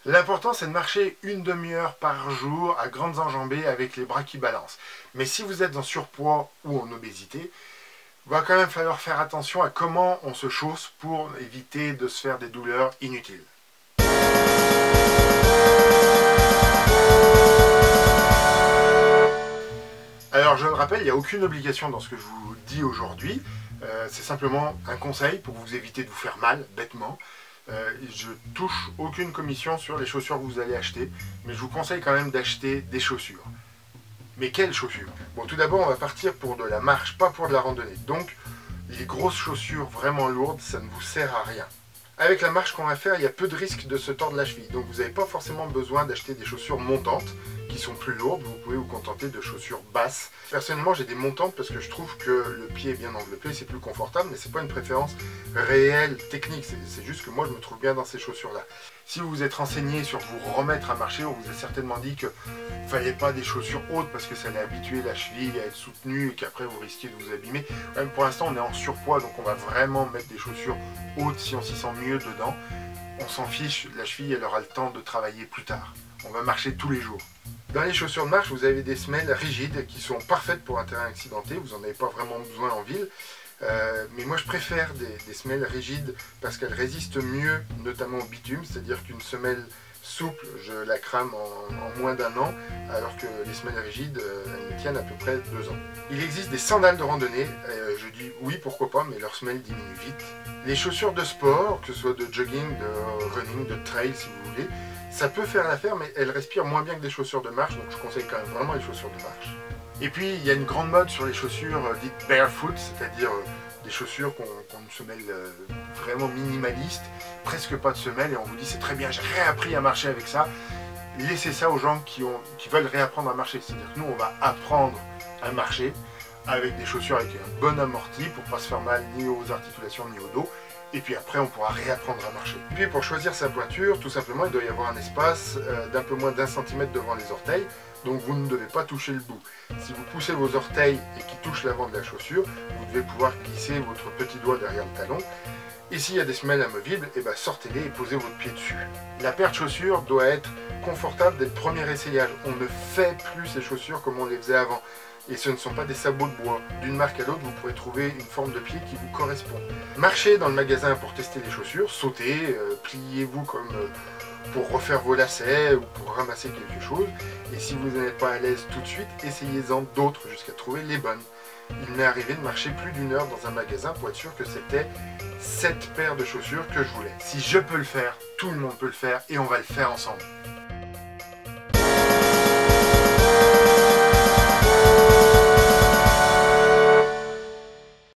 L'important, c'est de marcher une demi-heure par jour à grandes enjambées avec les bras qui balancent. Mais si vous êtes en surpoids ou en obésité, il va quand même falloir faire attention à comment on se chausse pour éviter de se faire des douleurs inutiles. Alors je le rappelle, il n'y a aucune obligation dans ce que je vous dis aujourd'hui. C'est simplement un conseil pour vous éviter de vous faire mal, bêtement. Je touche aucune commission sur les chaussures que vous allez acheter, mais je vous conseille quand même d'acheter des chaussures. Mais quelles chaussures? Bon, tout d'abord, on va partir pour de la marche, pas pour de la randonnée. Donc, les grosses chaussures vraiment lourdes, ça ne vous sert à rien. Avec la marche qu'on va faire, il y a peu de risques de se tordre la cheville. Donc, vous n'avez pas forcément besoin d'acheter des chaussures montantes, qui sont plus lourdes. Vous pouvez vous contenter de chaussures basses. Personnellement, j'ai des montantes parce que je trouve que le pied est bien enveloppé, c'est plus confortable, mais c'est pas une préférence réelle, technique. C'est juste que moi, je me trouve bien dans ces chaussures-là. Si vous vous êtes renseigné sur vous remettre à marcher, on vous a certainement dit qu'il ne fallait pas des chaussures hautes parce que ça allait habituer la cheville à être soutenue et qu'après vous risquiez de vous abîmer. Même pour l'instant, on est en surpoids, donc on va vraiment mettre des chaussures hautes si on s'y sent mieux dedans. On s'en fiche, la cheville, elle aura le temps de travailler plus tard. On va marcher tous les jours. Dans les chaussures de marche, vous avez des semelles rigides qui sont parfaites pour un terrain accidenté. Vous n'en avez pas vraiment besoin en ville. Mais moi je préfère des semelles rigides parce qu'elles résistent mieux, notamment au bitume, c'est-à-dire qu'une semelle souple, je la crame en moins d'un an, alors que les semelles rigides, elles me tiennent à peu près 2 ans. Il existe des sandales de randonnée, je dis oui pourquoi pas, mais leurs semelles diminuent vite. Les chaussures de sport, que ce soit de jogging, de running, de trail si vous voulez, ça peut faire l'affaire, mais elles respirent moins bien que des chaussures de marche, donc je conseille quand même vraiment les chaussures de marche. Et puis, il y a une grande mode sur les chaussures dites barefoot, c'est-à-dire des chaussures qui ont une semelle vraiment minimaliste, presque pas de semelle, et on vous dit c'est très bien, j'ai réappris à marcher avec ça. Laissez ça aux gens qui veulent réapprendre à marcher, c'est-à-dire que nous, on va apprendre à marcher avec des chaussures avec un bon amorti pour pas se faire mal ni aux articulations ni au dos. Et puis après, on pourra réapprendre à marcher. Et puis pour choisir sa pointure, tout simplement, il doit y avoir un espace d'un peu moins d'1 centimètre devant les orteils. Donc vous ne devez pas toucher le bout. Si vous poussez vos orteils et qu'ils touchent l'avant de la chaussure, vous devez pouvoir glisser votre petit doigt derrière le talon. Et s'il y a des semelles amovibles, eh ben sortez-les et posez votre pied dessus. La paire de chaussures doit être confortable dès le premier essayage. On ne fait plus ces chaussures comme on les faisait avant. Et ce ne sont pas des sabots de bois. D'une marque à l'autre, vous pourrez trouver une forme de pied qui vous correspond. Marchez dans le magasin pour tester les chaussures, sautez, pliez-vous comme pour refaire vos lacets ou pour ramasser quelque chose. Et si vous n'êtes pas à l'aise tout de suite, essayez-en d'autres jusqu'à trouver les bonnes. Il m'est arrivé de marcher plus d'1 heure dans un magasin pour être sûr que c'était cette paire de chaussures que je voulais. Si je peux le faire, tout le monde peut le faire et on va le faire ensemble.